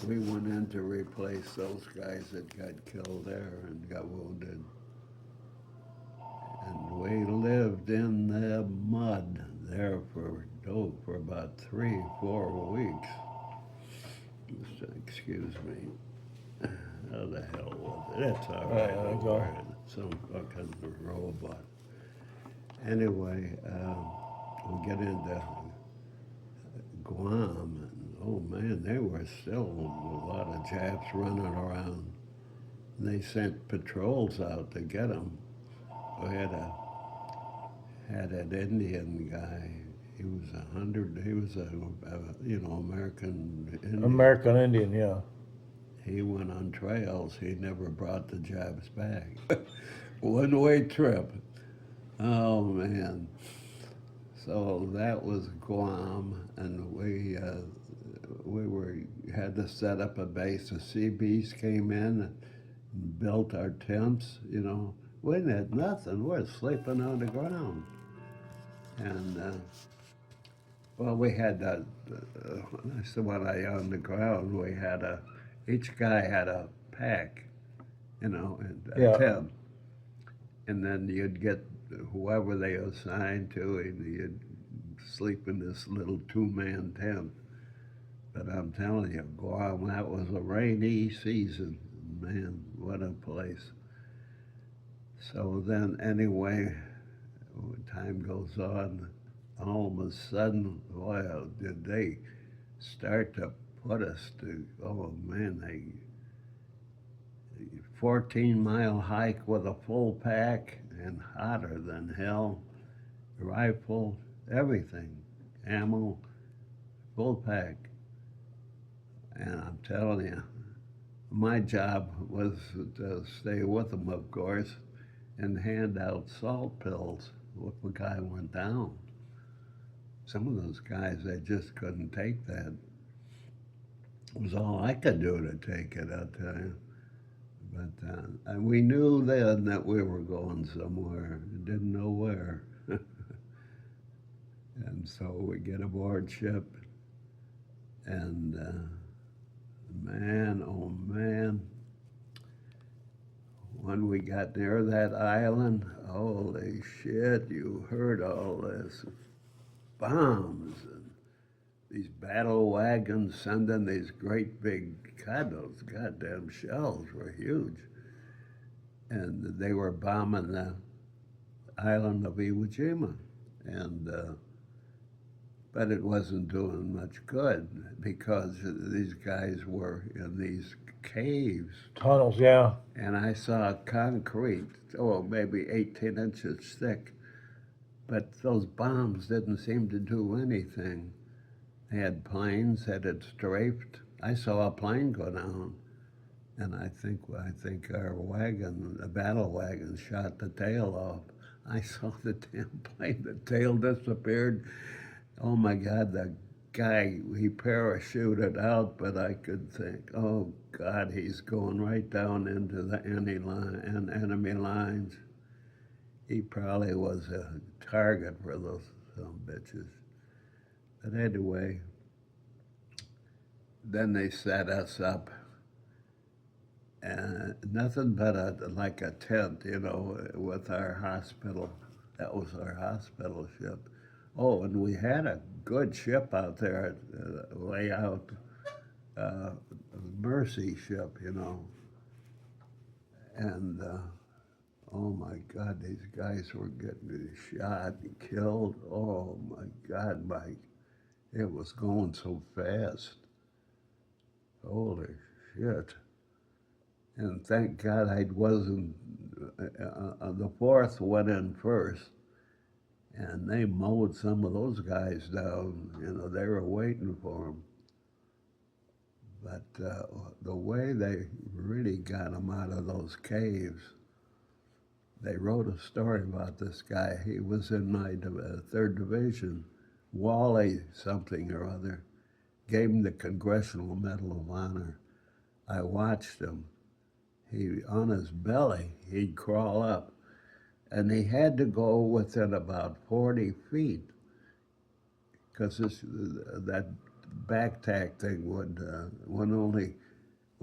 we went in to replace those guys that got killed there and got wounded. And we lived in the mud there for about 3, 4 weeks. Excuse me. How the hell was it? It's all right. Don't go. worry. Some fucking robot. Anyway, we get into Guam, and oh man, there were still a lot of Japs running around. And they sent patrols out to get them. We had an Indian guy. He was 100. He was a American Indian. American Indian, yeah. He went on trails. He never brought the Japs back. One-way trip. Oh man. So that was Guam, and we had to set up a base. The Seabees came in and built our tents. We had nothing. We're sleeping on the ground, and well, we had when I on the ground, we had each guy had a pack, and a Yeah. tent, and then you'd get whoever they assigned to, and you'd sleep in this little two-man tent. But I'm telling you, Guam, that was a rainy season. Man, what a place. So then, anyway, when time goes on, all of a sudden, wow, did they start to put us to, oh man, 14-mile hike with a full pack and hotter than hell, rifle, everything, ammo, full pack. And I'm telling you, my job was to stay with them, of course, and hand out salt pills if a guy went down. Some of those guys, they just couldn't take that. It was all I could do to take it, I'll tell you. But and we knew then that we were going somewhere. Didn't know where. And so we get aboard ship, and man, oh man, when we got near that island, holy shit, you heard all this bombs and these battle wagons sending these great big, God, those goddamn shells were huge. And they were bombing the island of Iwo Jima. And but it wasn't doing much good because these guys were in these caves. Tunnels, yeah. And I saw concrete, oh, maybe 18 inches thick. But those bombs didn't seem to do anything. They had planes that had strafed. I saw a plane go down, and I think our wagon, the battle wagon, shot the tail off. I saw the damn plane, the tail disappeared. Oh my God, the guy, he parachuted out, but I could think, oh God, he's going right down into the enemy lines. He probably was a target for those some bitches. But anyway, then they set us up, and nothing but like a tent, with our hospital. That was our hospital ship. Oh, and we had a good ship out there, way out, Mercy ship, and oh my God, these guys were getting shot and killed. Oh my God, Mike, it was going so fast. Holy shit. And thank God I wasn't, the fourth went in first, and they mowed some of those guys down. They were waiting for them. But the way they really got them out of those caves, they wrote a story about this guy. He was in my third division, Wally something or other, gave him the Congressional Medal of Honor. I watched him. He, on his belly, he'd crawl up, and he had to go within about 40 feet, because that backtack thing would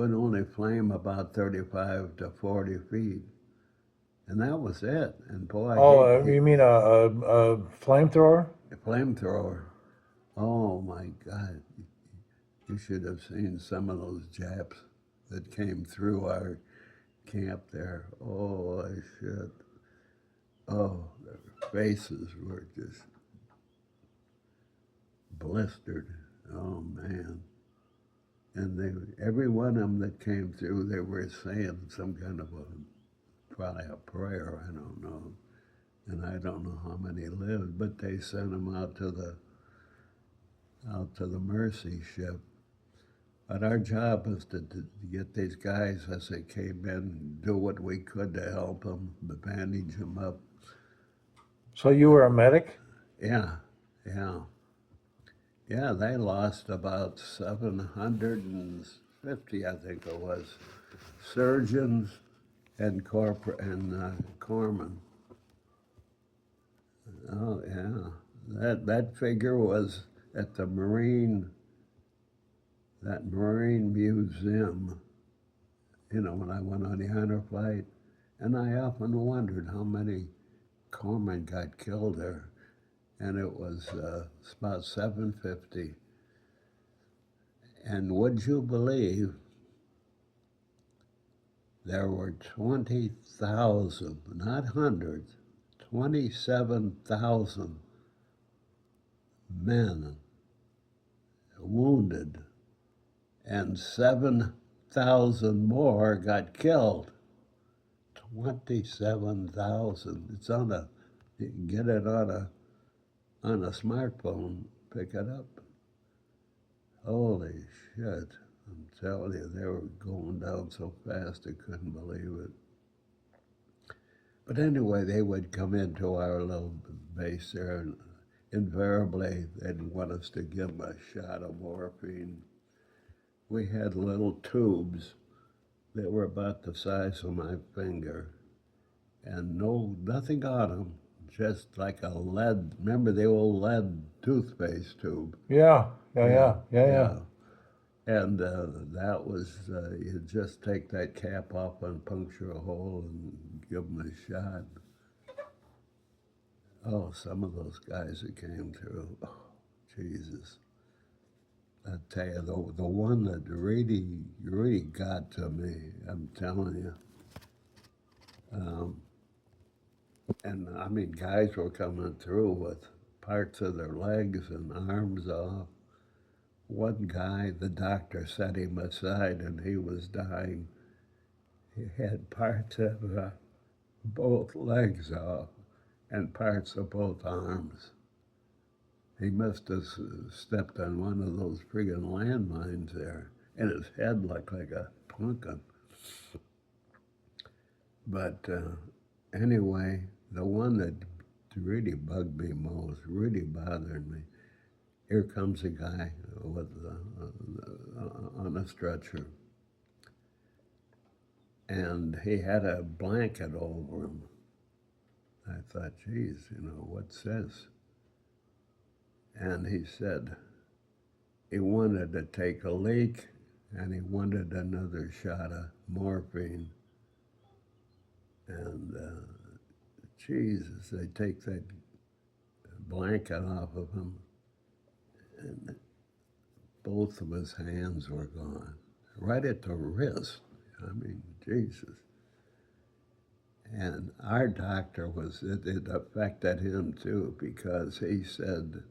only flame about 35 to 40 feet, and that was it. And boy, Oh, you mean a flamethrower? a flamethrower. Oh my God! You should have seen some of those Japs that came through our camp there. Oh, I should. Oh, their faces were just blistered. Oh man! And every one of them that came through, they were saying some kind of probably a prayer. I don't know, and I don't know how many lived, but they sent them out to the Mercy ship. But our job was to get these guys as they came in, do what we could to help them, bandage them up. So you were a medic? Yeah, yeah. Yeah, they lost about 750, I think it was, surgeons and corpsmen. Oh yeah, that figure was at the Marine Museum. You know, when I went on the honor flight, and I often wondered how many corpsmen got killed there, and it was about 750. And would you believe there were 20,000, not hundreds, 27,000 men wounded, and 7,000 more got killed. 27,000. It's on a, you can get it on a smartphone, pick it up. Holy shit. I'm telling you, they were going down so fast I couldn't believe it. But anyway, they would come into our little base there, and invariably they'd want us to give them a shot of morphine. We had little tubes that were about the size of my finger, and nothing on them, just like a lead. Remember the old lead toothpaste tube? Yeah, yeah. And that was, you just take that cap off and puncture a hole and give them a shot. Oh, some of those guys that came through, oh, Jesus. I tell you, the one that really got to me, I'm telling you. And I mean, guys were coming through with parts of their legs and arms off. One guy, the doctor set him aside and he was dying. He had parts of both legs off and parts of both arms. He must have stepped on one of those friggin' landmines there, and his head looked like a pumpkin. But anyway, the one that really bugged me most, really bothered me, here comes a guy with on a stretcher, and he had a blanket over him. I thought, geez, what's this? And he said he wanted to take a leak and he wanted another shot of morphine. And Jesus, they take that blanket off of him and both of his hands were gone, right at the wrist. I mean, Jesus. And our doctor it affected him too, because he said,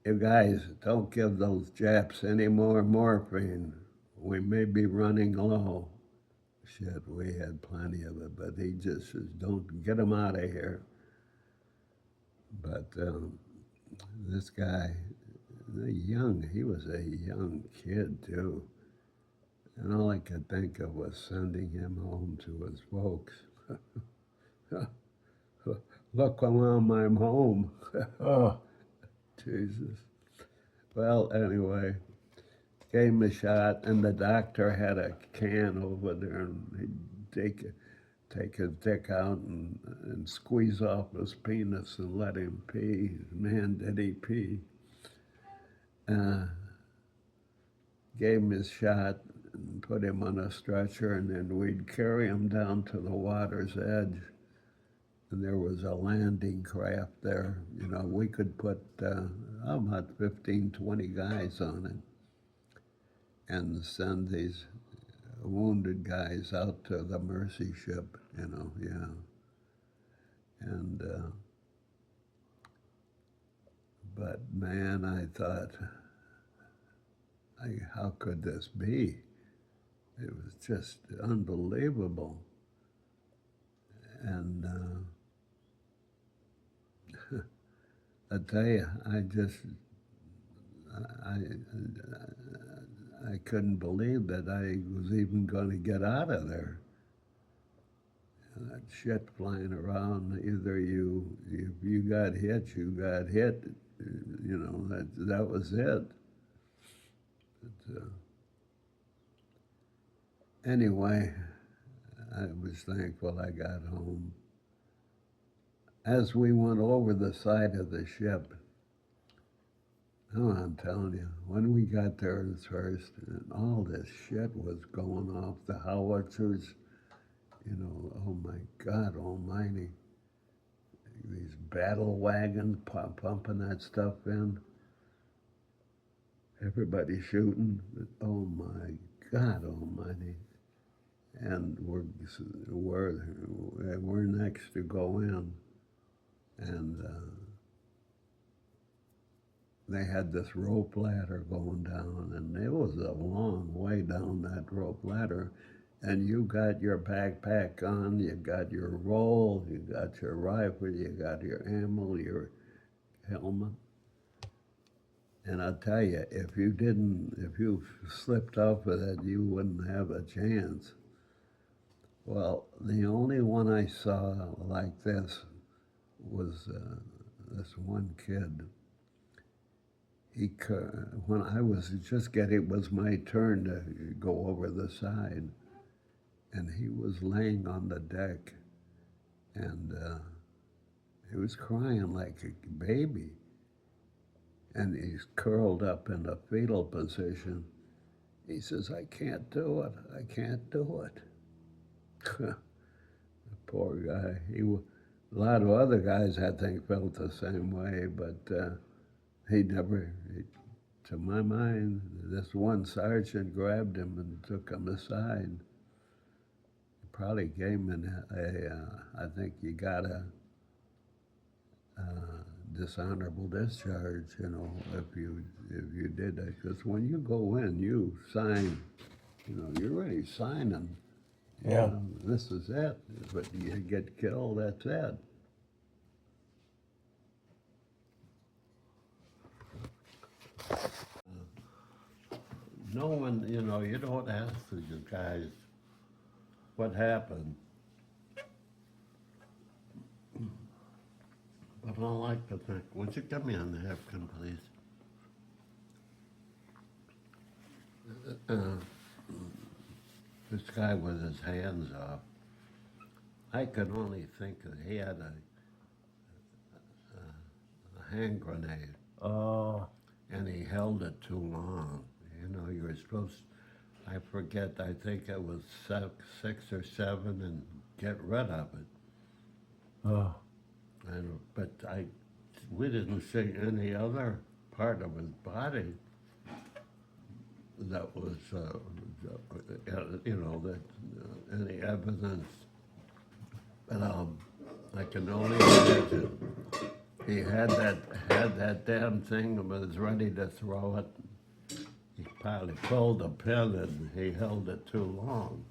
you guys, don't give those Japs any more morphine. We may be running low. Shit, we had plenty of it, but he just says, don't get them out of here. But this guy, he was a young kid too. And all I could think of was sending him home to his folks. Look, Mom, I'm home. Oh, Jesus. Well, anyway, gave him a shot, and the doctor had a can over there, and he'd take his dick out and squeeze off his penis and let him pee. Man, did he pee. gave him his shot and put him on a stretcher, and then we'd carry him down to the water's edge. And there was a landing craft there. You know, we could put about 15, 20 guys on it and send these wounded guys out to the mercy ship, you know, yeah. And, but man, I thought, how could this be? It was just unbelievable. And I tell you, I couldn't believe that I was even going to get out of there. That shit flying around, either if you got hit, you got hit. You know, that was it. But, anyway, I was thankful I got home. As we went over the side of the ship, oh, I'm telling you, when we got there first, and all this shit was going off, the howitzers, you know, oh my God almighty. These battle wagons pumping that stuff in. Everybody shooting, but oh my God almighty. And we're next to go in. And they had this rope ladder going down, and it was a long way down that rope ladder. And you got your backpack on, you got your roll, you got your rifle, you got your ammo, your helmet. And I'll tell you, if you slipped off of that, you wouldn't have a chance. Well, the only one I saw like this was this one kid. When I was just it was my turn to go over the side, and he was laying on the deck, and he was crying like a baby, and he's curled up in a fetal position. He says, "I can't do it. I can't do it." The poor guy. A lot of other guys, I think, felt the same way, but to my mind, this one sergeant grabbed him and took him aside. He probably gave him I think you got a dishonorable discharge, you know, if you did that. Because when you go in, you sign, you know, you're really signing. Yeah. This is it. But you get killed, that's it. No one, you know, you don't ask the guys what happened. But I like to think, would you give me a napkin, please? This guy with his hands off, I could only think that he had a hand grenade. Oh. And he held it too long. You know, you were supposed, I forget, I think it was 6 or 7, and get rid of it. Oh. But we didn't see any other part of his body that was, you know, that any evidence. But I can only imagine he had that damn thing and was ready to throw it. He probably pulled the pin and he held it too long.